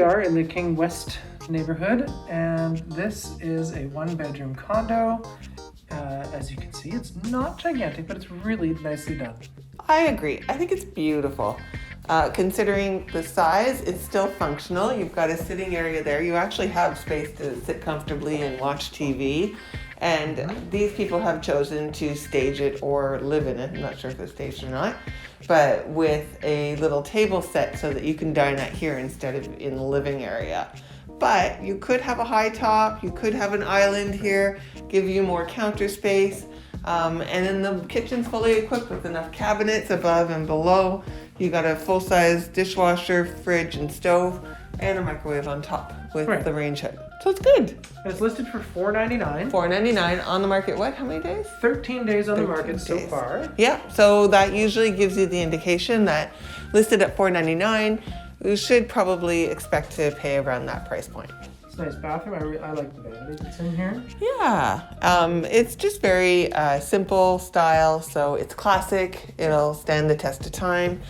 are in the King West neighborhood, and this is a one-bedroom condo. As you can see, it's not gigantic, but it's really nicely done. I agree. I think it's beautiful. Considering the size, it's still functional. You've got a sitting area there. You actually have space to sit comfortably and watch TV. And these people have chosen to stage it or live in it. I'm not sure if it's staged or not. But with a little table set so that you can dine at here instead of in the living area. But you could have a high top. You could have an island here, give you more counter space. And then the kitchen's fully equipped with enough cabinets above and below. You got a full-size dishwasher, fridge, and stove, and a microwave on top with the range hood. So it's good. And it's listed for $499. $499 on the market. What? How many days? 13 days on the market so far. Yeah. So that usually gives you the indication that listed at $499, you should probably expect to pay around that price point. It's a nice bathroom. I like the vanity that's in here. Yeah. It's just very simple style, so it's classic. It'll stand the test of time.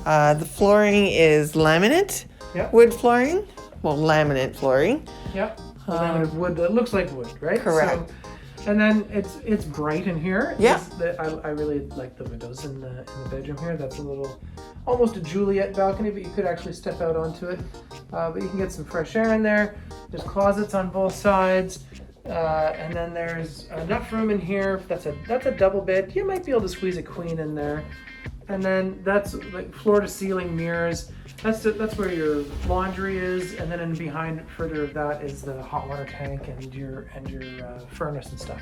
The flooring is laminate, wood flooring. Well, laminate flooring. Yep. Laminate wood. It looks like wood, right? Correct. So, and then it's bright in here. Yeah. I really like the windows in the bedroom here. That's a little, almost a Juliet balcony, but you could actually step out onto it. But you can get some fresh air in there. There's closets on both sides. And then there's enough room in here. That's a double bed. You might be able to squeeze a queen in there. And then that's like floor to ceiling mirrors. That's where your laundry is, and then in behind further of that is the hot water tank and your furnace and stuff.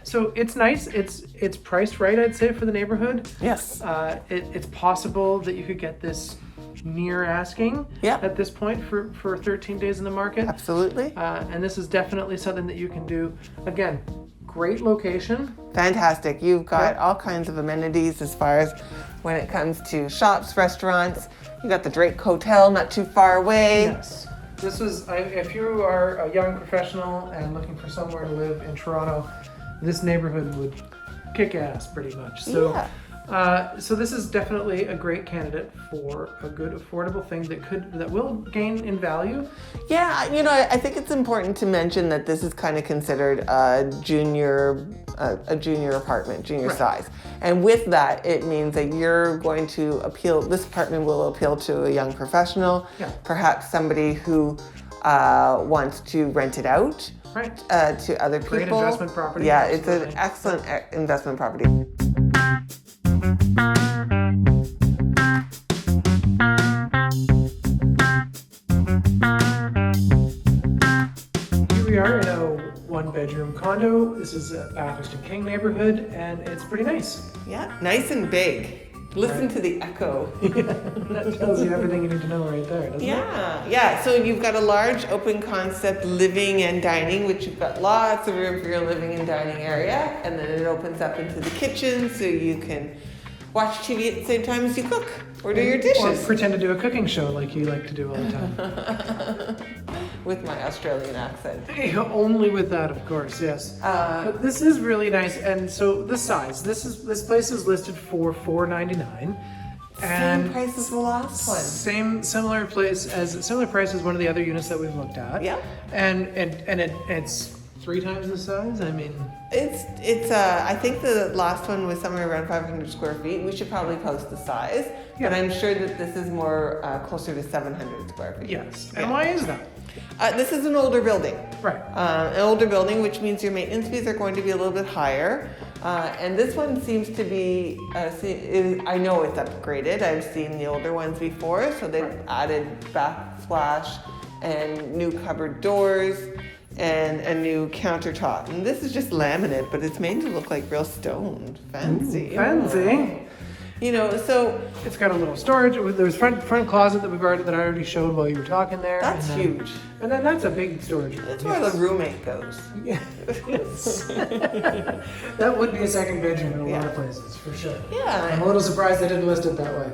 So it's nice. It's priced right, I'd say, for the neighborhood. Yes. It's possible that you could get this near asking at this point for 13 days in the market. Absolutely. And this is definitely something that you can do. Again, great location. Fantastic. You've got all kinds of amenities as far as when it comes to shops, restaurants. You got the Drake Hotel not too far away. Yes. This is, if you are a young professional and looking for somewhere to live in Toronto, this neighborhood would kick ass pretty much. So, so this is definitely a great candidate for a good affordable thing that will gain in value. Yeah, I think it's important to mention that this is kind of considered a junior apartment, junior size. And with that, it means that you're going to this apartment will appeal to a young professional, perhaps somebody who wants to rent it out to other people. Great investment property. Yeah, it's an excellent investment property. Here we are in a one-bedroom condo. This is a Bathurst and King neighborhood, and it's pretty nice. Yeah, nice and big. Listen to the echo. That tells you everything you need to know right there, doesn't it? Yeah. So you've got a large open concept living and dining, which you've got lots of room for your living and dining area. And then it opens up into the kitchen so you can watch TV at the same time as you cook or do your dishes. Or pretend to do a cooking show like you like to do all the time. With my Australian accent. Only with that, of course, yes. But this is really nice, and so the size. This place is listed for $499. Same price as the last one. Similar price as one of the other units that we've looked at. Yeah. And it's 3 times the size. I mean, it's I think the last one was somewhere around 500 square feet. We should probably post the size, but I'm sure that this is more closer to 700 square feet. Yes. And why is that? This is an older building. Right. An older building, which means your maintenance fees are going to be a little bit higher. And this one seems to be, I know it's upgraded. I've seen the older ones before, so they've added backsplash and new cupboard doors and a new countertop. And this is just laminate, but it's made to look like real stone. Fancy. Ooh, fancy. So it's got a little storage. There's front closet that I already showed while you were talking there. That's huge. And then that's a big storage room. That's where the roommate goes. Yes. That would be a second bedroom in a lot of places, for sure. Yeah. I'm a little surprised they didn't list it that way.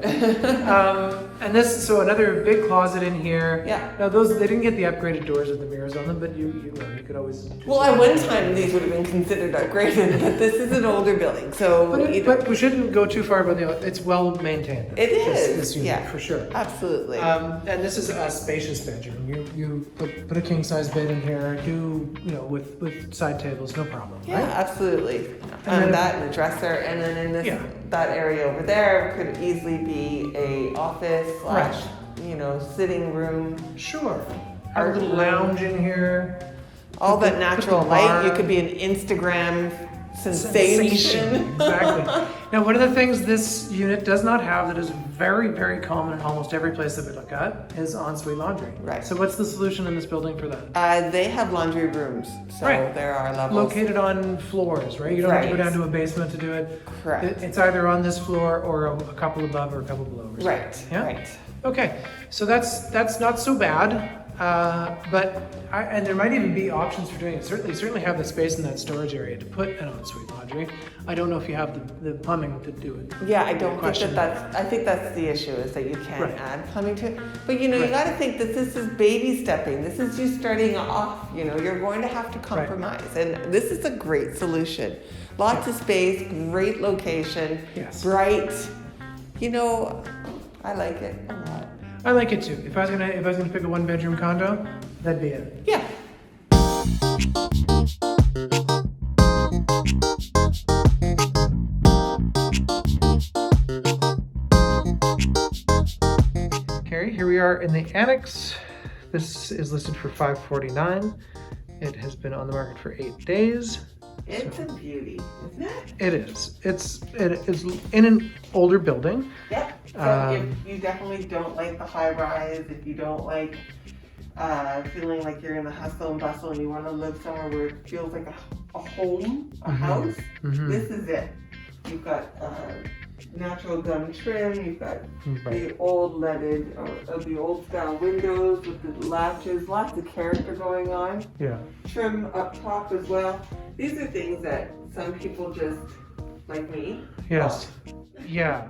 And this, so another big closet in here. Yeah. Now those, they didn't get the upgraded doors with the mirrors on them, but you could always. Well, at one time these would have been considered upgraded, but this is an older building, so But we shouldn't go too far about it's well maintained. It is, This unit, yeah, for sure. absolutely. And this is a spacious bedroom. You put a king size bed in here. With side tables, no problem. Yeah, right? absolutely. And That and a dresser, and then in this that area over there could easily be a office / sitting room. Sure. Have a little lounge in here. All that natural light. bar. You could be an Instagram sensation. Exactly. Now, one of the things this unit does not have that is very, very common in almost every place that we look at is ensuite laundry. Right. So what's the solution in this building for that? They have laundry rooms, so there are levels. Located on floors, right? You don't have to go down to a basement to do it. Correct. It's either on this floor or a couple above or a couple below. Or Right. Yeah? Right. Okay, so that's not so bad. And there might even be options for doing it. Certainly have the space in that storage area to put an ensuite laundry. I don't know if you have the plumbing to do it. Yeah, I don't think I think that's the issue, is that you can't add plumbing to it. But you got to think that this is baby stepping. This is you starting off. You're going to have to compromise, and this is a great solution. Lots of space, great location, bright. I like it a lot. I like it too. If I was gonna pick a 1-bedroom condo, that'd be it. Yeah. Carrie, here we are in the Annex. This is listed for $549. It has been on the market for 8 days. It's a beauty, isn't it? It is. It is in an older building. Yep. So if you definitely don't like the high rise, if you don't like feeling like you're in the hustle and bustle and you want to live somewhere where it feels like a home, a house, this is it. You've got natural gum trim, you've got the old leaded, the old style windows with the latches, lots of character going on. Yeah. Trim up top as well. These are things that some people just, like me. Yes. Yeah.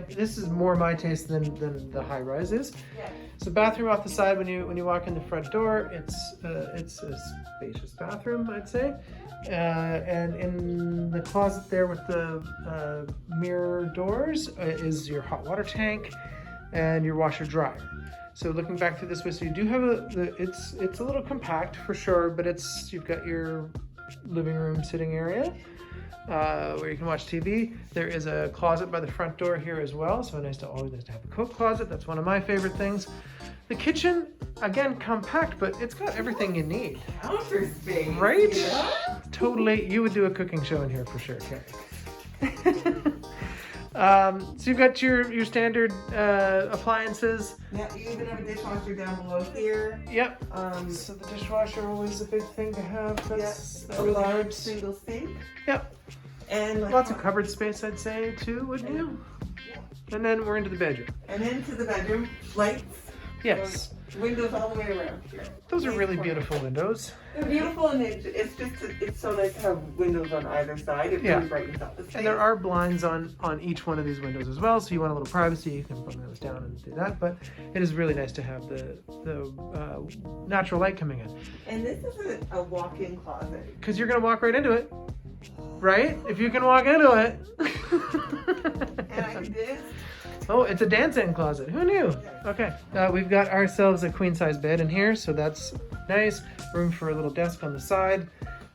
This is more my taste than the high rise is. Yeah. So bathroom off the side when you walk in the front door, it's a spacious bathroom, I'd say. And in the closet there with the mirror doors is your hot water tank and your washer dryer. So looking back through this way, so you do have it's a little compact for sure, but you've got your living room sitting area where you can watch TV. There is a closet by the front door here as well, so always nice to have a coat closet. That's one of my favorite things. The kitchen, again, compact, but it's got everything you need. Counter space. Right? Yeah. Totally. You would do a cooking show in here for sure, Carrie. So you've got your standard appliances. Yeah, you even have a dishwasher down below here. Yep. So the dishwasher always a big thing to have. That's a large single sink. Yep. And lots of cupboard space, I'd say, too, wouldn't you? Yeah. And then we're into the bedroom. And into the bedroom, lights. Yes. Windows all the way around here. Those are really beautiful windows. They're beautiful, and it's so nice to have windows on either side. It really brightens up the space. And there are blinds on each one of these windows as well, so you want a little privacy, you can bring those down and do that. But it is really nice to have the natural light coming in. And this is a walk-in closet. Because you're going to walk right into it, right? If you can walk into it. And I can do. Oh, it's a dance-in closet. Who knew? Okay. We've got ourselves a queen-size bed in here, so that's nice. Room for a little desk on the side.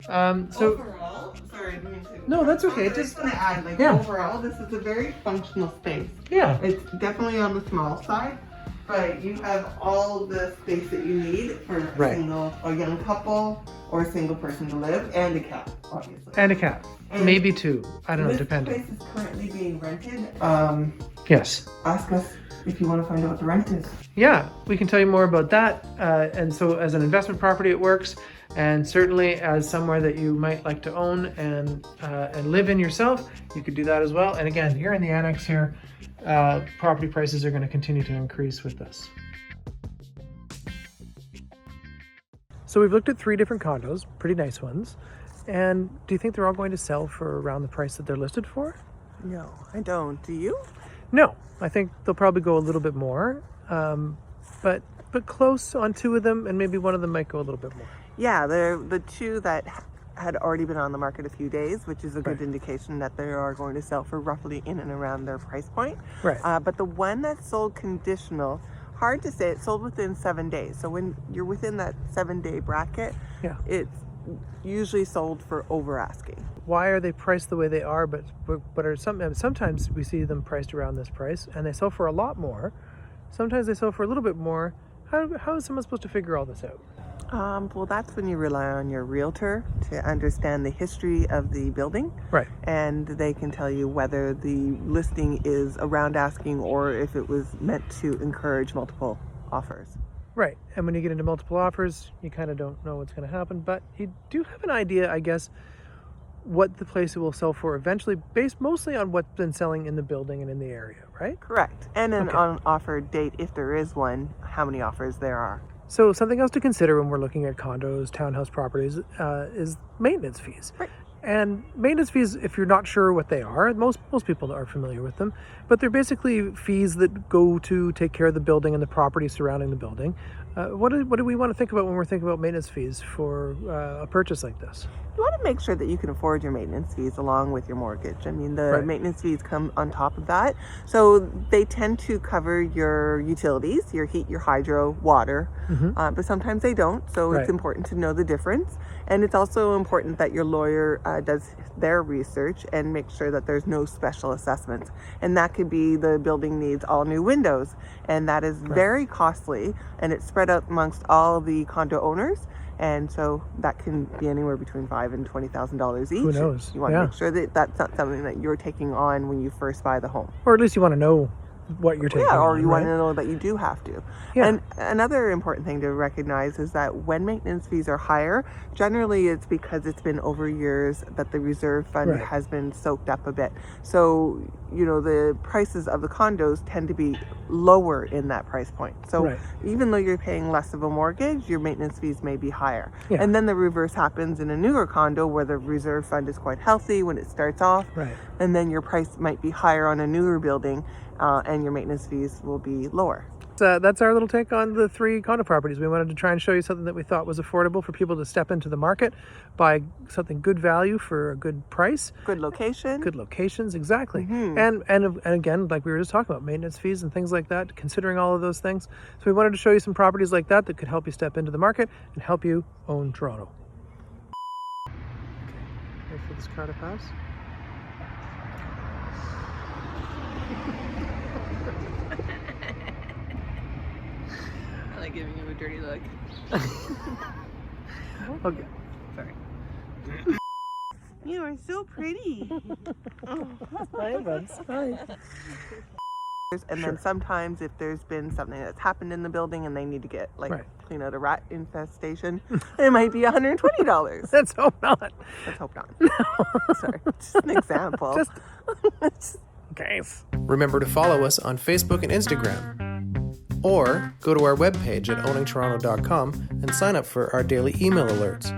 Overall, sorry, I didn't mean to. No, that's okay. I just want to add, overall, this is a very functional space. Yeah. It's definitely on the small side, but you have all the space that you need for a young couple or a single person to live, and a cat, obviously. And a cat. And maybe 2. I don't know, depending. This place is currently being rented. Yes. Ask us if you want to find out what the rent is. Yeah, we can tell you more about that. And so as an investment property, it works. And certainly as somewhere that you might like to own and live in yourself, you could do that as well. And again, here in the Annex here, property prices are going to continue to increase with this. So we've looked at 3 different condos, pretty nice ones. And do you think they're all going to sell for around the price that they're listed for? No, I don't. Do you? No, I think they'll probably go a little bit more, but close on 2 of them, and maybe one of them might go a little bit more. Yeah, they're the 2 that had already been on the market a few days, which is a good Right. indication that they are going to sell for roughly in and around their price point. Right. But the one that sold conditional, hard to say, it sold within 7 days. So when you're within that 7-day bracket, Yeah. it's usually sold for over asking. Why are they priced the way they are? But are sometimes we see them priced around this price, and they sell for a lot more. Sometimes they sell for a little bit more. How is someone supposed to figure all this out? Well, that's when you rely on your realtor to understand the history of the building. Right. And they can tell you whether the listing is around asking or if it was meant to encourage multiple offers. Right. And when you get into multiple offers, you kind of don't know what's going to happen, but you do have an idea, I guess, what the place will sell for eventually, based mostly on what's been selling in the building and in the area, right? Correct. And an Okay. on offer date, if there is one, how many offers there are. So something else to consider when we're looking at condos, townhouse properties, is maintenance fees. Right. And maintenance fees, if you're not sure what they are, most people are familiar with them, but they're basically fees that go to take care of the building and the property surrounding the building. What do we want to think about when we're thinking about maintenance fees for a purchase like this? You want to make sure that you can afford your maintenance fees along with your mortgage. I mean, the Right. maintenance fees come on top of that. So they tend to cover your utilities, your heat, your hydro, water, but sometimes they don't. So Right. it's important to know the difference. And it's also important that your lawyer does their research and make sure that there's no special assessments. And that could be the building needs all new windows. And that is very costly, and it's spread out amongst all the condo owners. And so that can be anywhere between $5,000 and $20,000 each. Who knows? You want to Yeah. make sure that that's not something that you're taking on when you first buy the home. Or at least you want to know what you're taking Yeah, or on, you want right? to know that you do have to. Yeah. And another important thing to recognize is that when maintenance fees are higher, generally it's because it's been over years that the reserve fund Right. has been soaked up a bit. So, the prices of the condos tend to be lower in that price point. So Right. even though you're paying less of a mortgage, your maintenance fees may be higher. Yeah. And then the reverse happens in a newer condo where the reserve fund is quite healthy when it starts off. Right. And then your price might be higher on a newer building, and your maintenance fees will be lower. So that's our little take on the 3 condo properties. We wanted to try and show you something that we thought was affordable for people to step into the market, buy something good value for a good price, Good location. good locations, exactly. Mhm. And again, like we were just talking about, maintenance fees and things like that, considering all of those things. So we wanted to show you some properties like that could help you step into the market and help you own Toronto. Okay, wait for this car to pass. I like giving him a dirty look. Okay. Sorry. You are so pretty. Hi, buds. Hi. And then sometimes if there's been something that's happened in the building and they need to get Right. clean out a rat infestation, it might be $120. Let's hope not. Let's hope not. Sorry, just an example. Just in case. Remember to follow us on Facebook and Instagram. Or go to our webpage at owningtoronto.com and sign up for our daily email alerts.